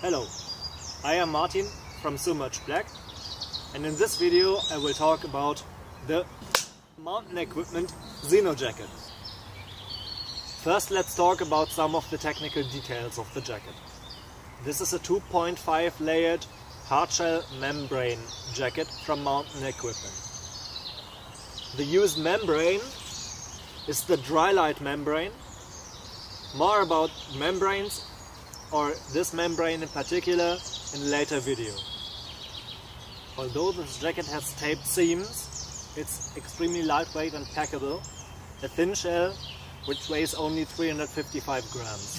Hello, I am Martin from So Much Black, and in this video I will talk about the mountain equipment Zeno jacket. First, let's talk about some of the technical details of the jacket. This is a 2.5 layered hardshell membrane jacket from Mountain Equipment. The used membrane is the Drilite Membrane. More about membranes, or this membrane in particular, in a later video. Although this jacket has taped seams, it's extremely lightweight and packable, a thin shell which weighs only 355 grams.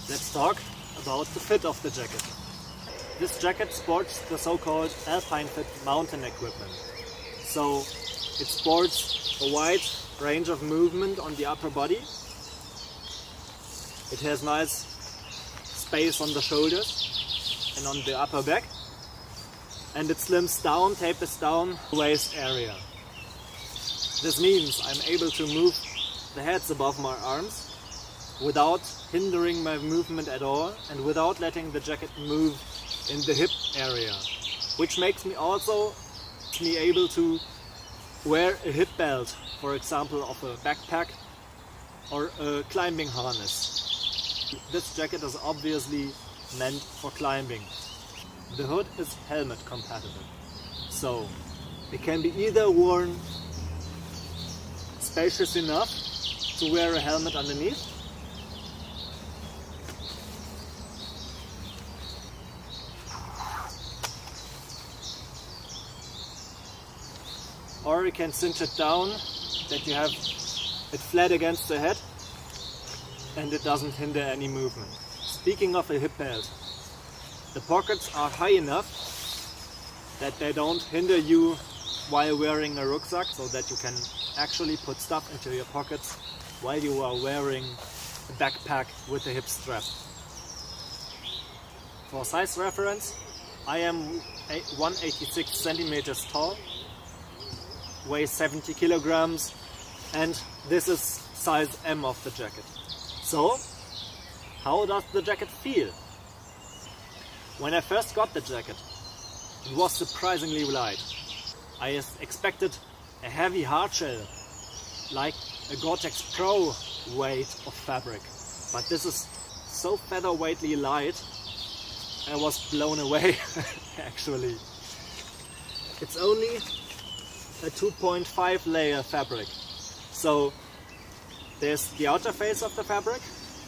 Let's talk about the fit of the jacket. This jacket sports the so-called alpine fit mountain equipment. So it sports a wide range of movement on the upper body. It has nice space on the shoulders and on the upper back, and it slims down, tapers down the waist area. This means I'm able to move the heads above my arms without hindering my movement at all and without letting the jacket move in the hip area, which makes me also able to wear a hip belt, for example of a backpack or a climbing harness. This jacket is obviously meant for climbing. The hood is helmet compatible, so it can be either worn spacious enough to wear a helmet underneath, or you can cinch it down that you have it flat against the head and it doesn't hinder any movement. Speaking of a hip belt, the pockets are high enough that they don't hinder you while wearing a rucksack, so that you can actually put stuff into your pockets while you are wearing a backpack with a hip strap. For size reference, I am 186 centimeters tall, weigh 70 kilograms, and this is size M of the jacket. So, how does the jacket feel? When I first got the jacket, it was surprisingly light. I expected a heavy hardshell, like a Gore-Tex Pro weight of fabric, but this is so featherweightly light, I was blown away actually. It's only a 2.5 layer fabric, so there's the outer face of the fabric,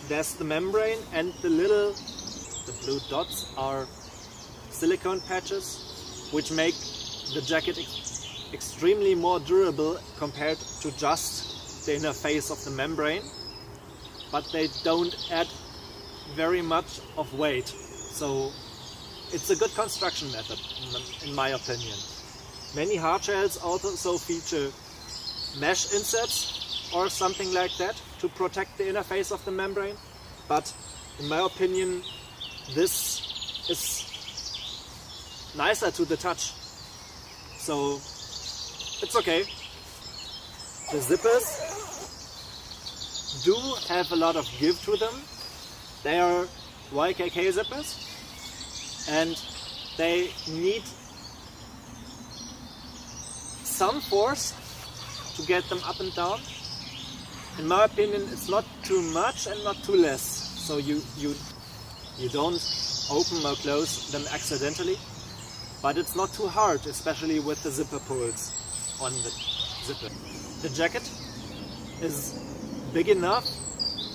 there's the membrane, and the blue dots are silicone patches which make the jacket extremely more durable compared to just the inner face of the membrane, but they don't add very much of weight, so it's a good construction method in my opinion. Many hardshells also feature mesh inserts or something like that to protect the inner face of the membrane, but in my opinion this is nicer to the touch, so it's okay. The zippers do have a lot of give to them. They are YKK zippers and they need some force to get them up and down. In my opinion, it's not too much and not too less, so you don't open or close them accidentally, but it's not too hard, especially with the zipper pulls on the zipper. The jacket is big enough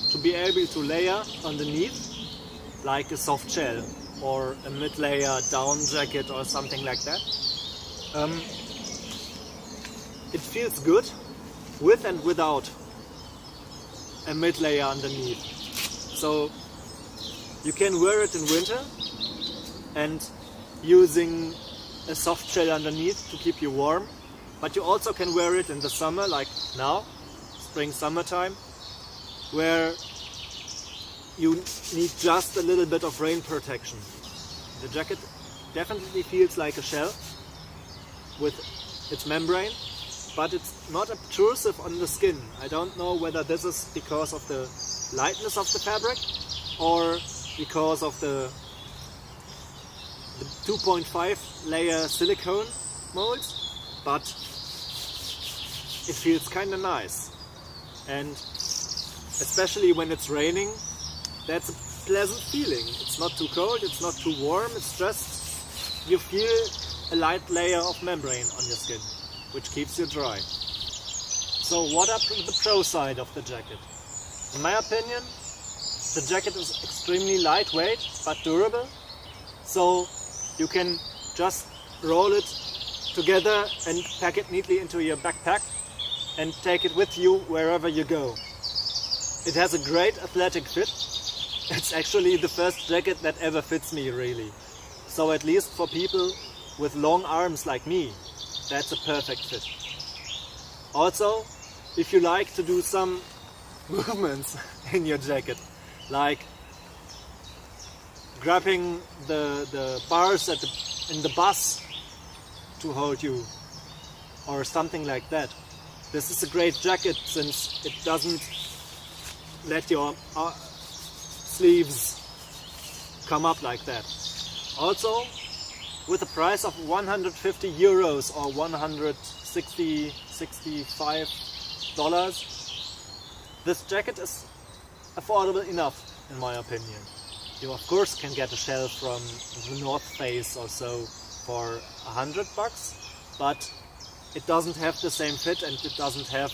to be able to layer underneath like a soft shell or a mid-layer down jacket or something like that. It feels good with and without a mid-layer underneath. So you can wear it in winter and using a soft shell underneath to keep you warm, but you also can wear it in the summer, like now, spring, summertime, where you need just a little bit of rain protection. The jacket definitely feels like a shell with its membrane, but it's not obtrusive on the skin. I don't know whether this is because of the lightness of the fabric or because of the 2.5 layer silicone molds, but it feels kind of nice. And especially when it's raining, that's a pleasant feeling. It's not too cold, it's not too warm, it's just you feel a light layer of membrane on your skin, which keeps you dry. So what are the pro side of the jacket? In my opinion, the jacket is extremely lightweight but durable, so you can just roll it together and pack it neatly into your backpack and take it with you wherever you go. It has a great athletic fit. It's actually the first jacket that ever fits me, really. So at least for people with long arms like me, that's a perfect fit. Also, if you like to do some movements in your jacket, like grabbing the bars in the bus to hold you, or something like that, this is a great jacket since it doesn't let your sleeves come up like that. Also, with a price of 150 euros or $65, this jacket is affordable enough, in my opinion. You of course can get a shell from the North Face or so for $100, but it doesn't have the same fit and it doesn't have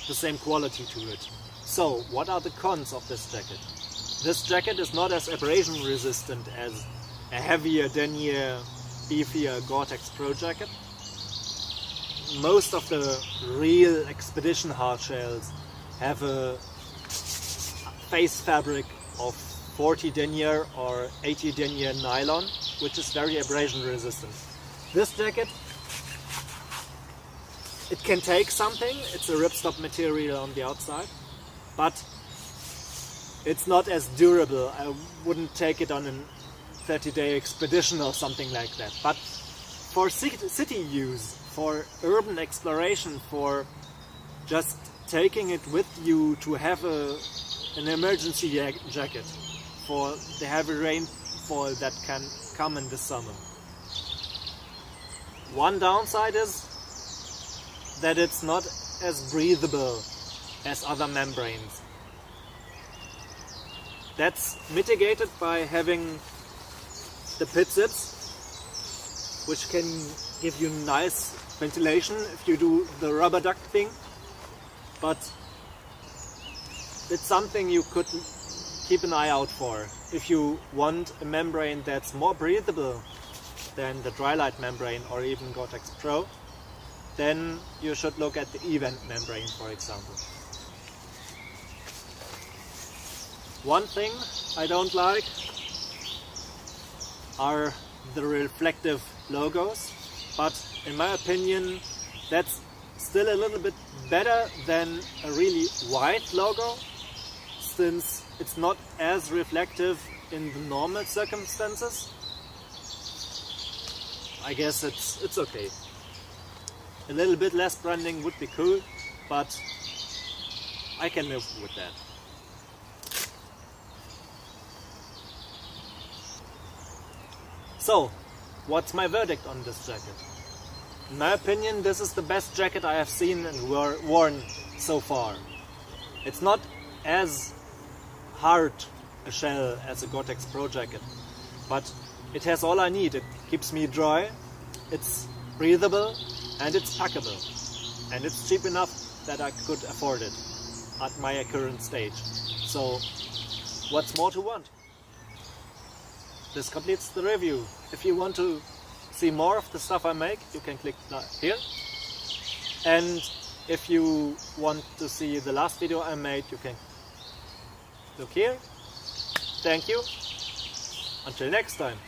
the same quality to it. So, what are the cons of this jacket? This jacket is not as abrasion resistant as a heavier, denier, beefier Gore-Tex Pro jacket. Most of the real expedition hard shells have a face fabric of 40 denier or 80 denier nylon, which is very abrasion resistant. This jacket, it can take something, it's a ripstop material on the outside, but it's not as durable. I wouldn't take it on a 30-day expedition or something like that. But for city use, for urban exploration, for just taking it with you to have an emergency jacket for the heavy rainfall that can come in the summer. One downside is that it's not as breathable as other membranes. That's mitigated by having the pit zips, which can give you nice ventilation if you do the rubber duck thing, but it's something you could keep an eye out for. If you want a membrane that's more breathable than the Drilite membrane or even Gore-Tex Pro, then you should look at the event membrane, for example. One thing I don't like are the reflective logos, but in my opinion that's still a little bit better than a really white logo, since it's not as reflective in the normal circumstances. I guess it's okay. A little bit less branding would be cool, but I can live with that. So, what's my verdict on this jacket? In my opinion, this is the best jacket I have seen and worn so far. It's not as hard a shell as a Gore-Tex Pro jacket, but it has all I need. It keeps me dry, it's breathable, and it's packable. And it's cheap enough that I could afford it at my current stage. So, what's more to want? This completes the review. If you want to see more of the stuff I make, you can click here. And if you want to see the last video I made, you can look here. Thank you. Until next time.